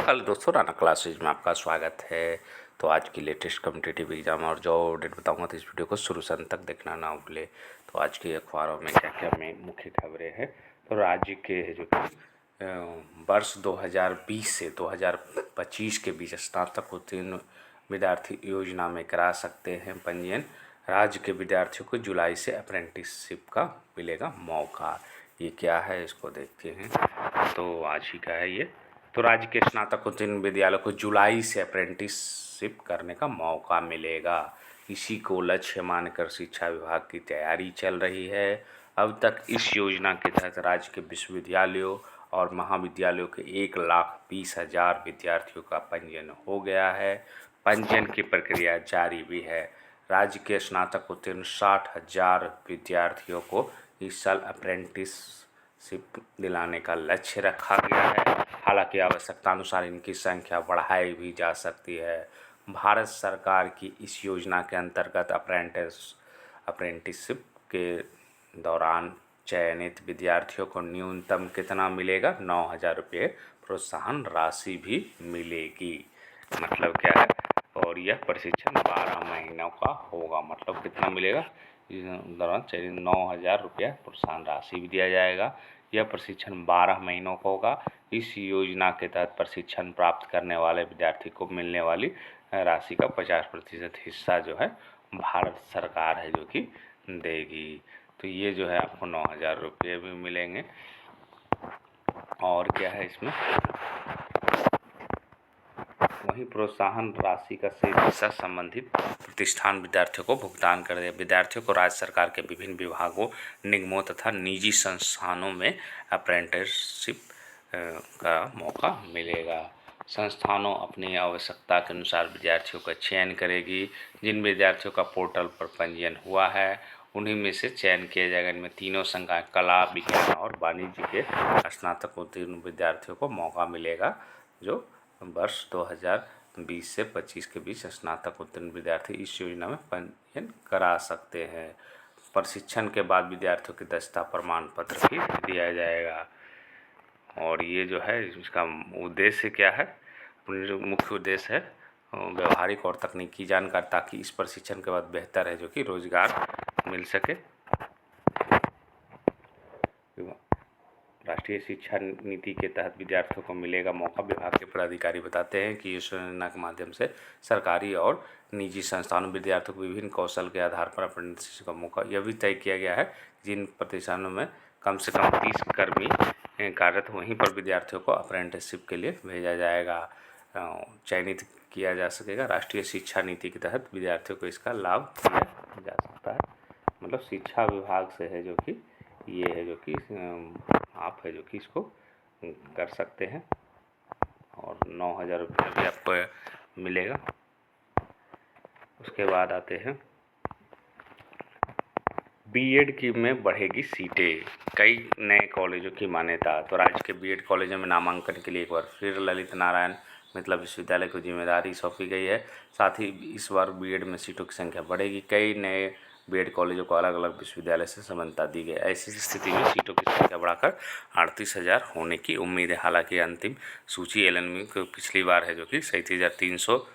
Hello दोस्तों, Rana classes में आपका स्वागत है। तो आज की लेटेस्ट कॉम्पिटिटिव एग्जाम और जो डेट बताऊंगा, तो इस वीडियो को शुरू से अंत तक देखना ना भूले। तो आज के अखबारों में क्या क्या में मुख्य खबरें हैं। तो राज्य के जो कि वर्ष 2020 से 2025 के बीच स्नातक उत्तीर्ण विद्यार्थी योजना में करा सकते हैं पंजीयन। राज्य के विद्यार्थियों को जुलाई से अप्रेंटिसशिप का मिलेगा मौका। ये क्या है, इसको देखते हैं। तो आज ही का है ये। तो राज्य के स्नातकोत्तीर्ण विद्यालयों को जुलाई से अप्रेंटिसशिप करने का मौका मिलेगा। इसी को लक्ष्य मानकर शिक्षा विभाग की तैयारी चल रही है। अब तक इस योजना के तहत राज्य के विश्वविद्यालयों और महाविद्यालयों के 1,20,000 विद्यार्थियों का पंजीयन हो गया है। पंजीयन की प्रक्रिया जारी भी है। राज्य के स्नातक उत्तीर्ण 60,000 विद्यार्थियों को इस साल अप्रेंटिसशिप दिलाने का लक्ष्य रखा गया है। हालांकि आवश्यकतानुसार इनकी संख्या बढ़ाई भी जा सकती है। भारत सरकार की इस योजना के अंतर्गत अप्रेंटिसशिप के दौरान चयनित विद्यार्थियों को न्यूनतम कितना मिलेगा? 9,000 रुपये प्रोत्साहन राशि भी मिलेगी। मतलब क्या है? और यह प्रशिक्षण 12 महीनों का होगा। मतलब कितना मिलेगा? इस दौरान चयनित 9,000 रुपया प्रोत्साहन राशि भी दिया जाएगा। यह प्रशिक्षण 12 महीनों का होगा। इस योजना के तहत प्रशिक्षण प्राप्त करने वाले विद्यार्थी को मिलने वाली राशि का 50% हिस्सा जो है भारत सरकार है जो कि देगी। तो ये जो है आपको 9,000 रुपये भी मिलेंगे। और क्या है इसमें? वहीं प्रोत्साहन राशि का शेष हिस्सा संबंधित प्रतिष्ठान विद्यार्थियों को भुगतान कर दे। विद्यार्थियों को राज्य सरकार के विभिन्न विभागों, निगमों तथा निजी संस्थानों में अप्रेंटिसशिप का मौका मिलेगा। संस्थानों अपनी आवश्यकता के अनुसार विद्यार्थियों का चयन करेगी। जिन विद्यार्थियों का पोर्टल पर पंजीयन हुआ है उन्हीं में से चयन किया जाएगा। इनमें तीनों संकाय कला, विज्ञान और वाणिज्य के स्नातक उत्तीर्ण विद्यार्थियों को मौका मिलेगा जो वर्ष 2020 से 25 के बीच स्नातक उत्तीर्ण विद्यार्थी इस योजना में पंजीयन करा सकते हैं। प्रशिक्षण के बाद व्यक्तियों की दक्षता प्रमाण पत्र भी दिया जाएगा। और ये जो है इसका उद्देश्य क्या है? अपनी जो मुख्य उद्देश्य है व्यवहारिक और तकनीकी जानकारी, ताकि इस प्रशिक्षण के बाद बेहतर है जो कि रोजगार मिल सके। राष्ट्रीय शिक्षा नीति के तहत विद्यार्थियों को मिलेगा मौका। विभाग के पदाधिकारी बताते हैं कि इस योजना के माध्यम से सरकारी और निजी संस्थानों में विद्यार्थियों को विभिन्न कौशल के आधार पर अप्रेंटिसशिप का मौका यह भी तय किया गया है। जिन प्रतिष्ठानों में कम से कम 30 कर्मी कार्यरत, वहीं पर विद्यार्थियों को अप्रेंटिसशिप के लिए भेजा जाएगा, चयनित किया जा सकेगा। राष्ट्रीय शिक्षा नीति के तहत विद्यार्थियों को इसका लाभ दिया जा सकता है। मतलब शिक्षा विभाग से है जो कि ये है जो कि आप है जो कि इसको कर सकते हैं। और 9,000 रुपये भी आपको मिलेगा। उसके बाद आते हैं बीएड की में बढ़ेगी सीटें, कई नए कॉलेजों की मान्यता। तो राज्य के बीएड कॉलेजों में नामांकन के लिए एक बार फिर ललित नारायण मिथिला विश्वविद्यालय को जिम्मेदारी सौंपी गई है। साथ ही इस बार बीएड में सीटों की संख्या बढ़ेगी। कई नए बीएड कॉलेजों को अलग अलग विश्वविद्यालय से समानता दी गई। ऐसी स्थिति में सीटों की संख्या बढ़ाकर 38,000 होने की उम्मीद है। हालांकि अंतिम सूची एलएनएम को पिछली बार है जो कि 37,300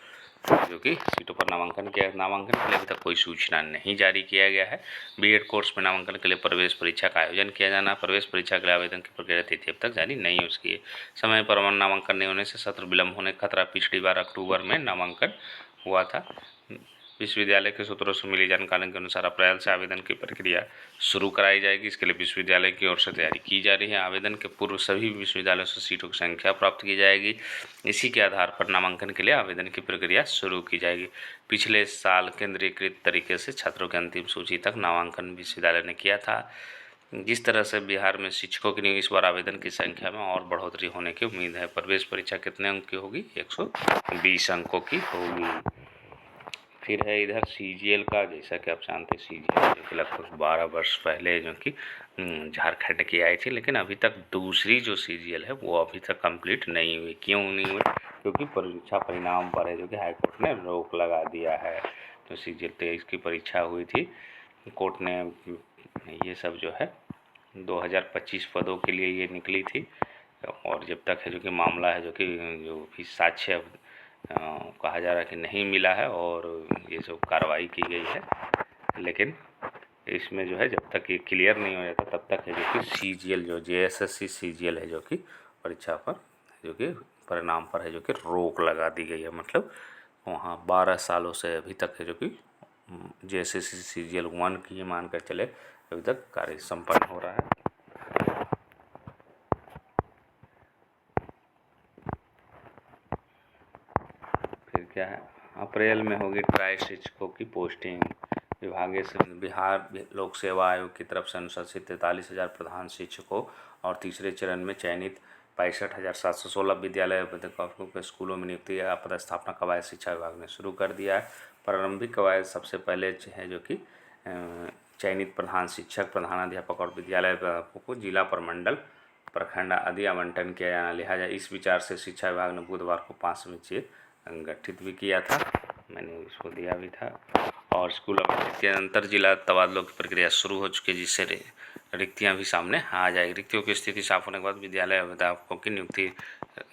जो कि सीटों पर नामांकन किया। नामांकन के लिए अभी तक कोई सूचना नहीं जारी किया गया है। बीएड कोर्स में नामांकन के लिए प्रवेश परीक्षा का आयोजन किया जाना। प्रवेश परीक्षा के लिए आवेदन की प्रक्रिया तिथि अब तक जारी नहीं हो सकी है। समय पर नामांकन नहीं होने से सत्र विलंब होने का खतरा। पिछली बार अक्टूबर में नामांकन हुआ था। विश्वविद्यालय के सूत्रों से मिली जानकारी के अनुसार अप्रैल से आवेदन की प्रक्रिया शुरू कराई जाएगी। इसके लिए विश्वविद्यालय की ओर से तैयारी की जा रही है। आवेदन के पूर्व सभी विश्वविद्यालयों से सीटों की संख्या प्राप्त की जाएगी। इसी के आधार पर नामांकन के लिए आवेदन की प्रक्रिया शुरू की जाएगी। पिछले साल केंद्रीकृत तरीके से छात्रों की अंतिम सूची तक नामांकन विश्वविद्यालय ने किया था। जिस तरह से बिहार में शिक्षकों की नियुक्ति, इस बार आवेदन की संख्या में और बढ़ोतरी होने की उम्मीद है। प्रवेश परीक्षा कितने अंक की होगी? 120 अंकों की होगी। फिर है इधर सीजीएल का, जैसा कि आप जानते हैं सीजीएल जो कि लगभग 12 वर्ष पहले जो कि झारखंड की आई थी, लेकिन अभी तक दूसरी जो सीजीएल है वो अभी तक कंप्लीट नहीं हुई। क्यों नहीं हुई? क्योंकि परीक्षा परिणाम पर है जो कि हाईकोर्ट ने रोक लगा दिया है। तो सीजीएल 23 की परीक्षा हुई थी, कोर्ट ने ये सब जो है 2025 पदों के लिए ये निकली थी। और जब तक है जो कि मामला है जो भी साक्ष्य कहा जा रहा है कि नहीं मिला है और ये सब कार्रवाई की गई है, लेकिन इसमें जो है जब तक ये क्लियर नहीं हो जाता तब तक है जो कि CGL जो JSSC CGL है जो कि परीक्षा पर जो कि परिणाम पर है जो कि रोक लगा दी गई है। मतलब वहाँ 12 सालों से अभी तक है जो कि JSSC CGL 1 की मान कर चले अभी तक कार्य संपन्न हो रहा है। फिर क्या है, अप्रैल में होगी ट्राई शिक्षकों की पोस्टिंग। बिहार लोक सेवा आयोग की तरफ से अनुशंसित 43,000 प्रधान शिक्षकों और तीसरे चरण में चयनित 65,716 विद्यालय अध्यापकों के स्कूलों में नियुक्ति या पदस्थापना कवायद शिक्षा विभाग ने शुरू कर दिया है। प्रारंभिक कवायद सबसे पहले है जो कि चयनित प्रधान शिक्षक, प्रधानाध्यापक और विद्यालय अध्यापकों को जिला, प्रमंडल, प्रखंड आदि आवंटन किया जाना। लिहाजा इस विचार से शिक्षा विभाग ने बुधवार को 5 समितियाँ गठित भी किया था, मैंने उसको दिया भी था। और स्कूल के अंतर जिला तबादलों की प्रक्रिया शुरू हो चुकी है, जिससे रिक्तियां भी सामने आ जाएगी। रिक्तियों की स्थिति साफ होने के बाद विद्यालय अध्यापकों की नियुक्ति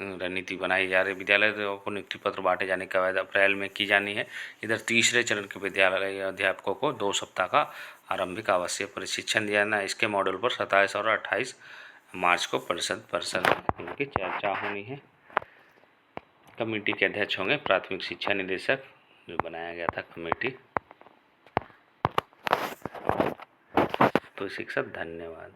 रणनीति बनाई जा रही है। विद्यालय को नियुक्ति पत्र बांटे जाने के बाद अप्रैल में की जानी है। इधर तीसरे चरण के विद्यालय अध्यापकों को 2 सप्ताह का आरंभिक आवश्यक प्रशिक्षण दिया जाना। इसके मॉडल पर 27 और 28 मार्च को परिषद उनकी चर्चा होनी है। कमेटी के अध्यक्ष होंगे प्राथमिक शिक्षा निदेशक, जो बनाया गया था कमेटी। तो शिक्षक धन्यवाद।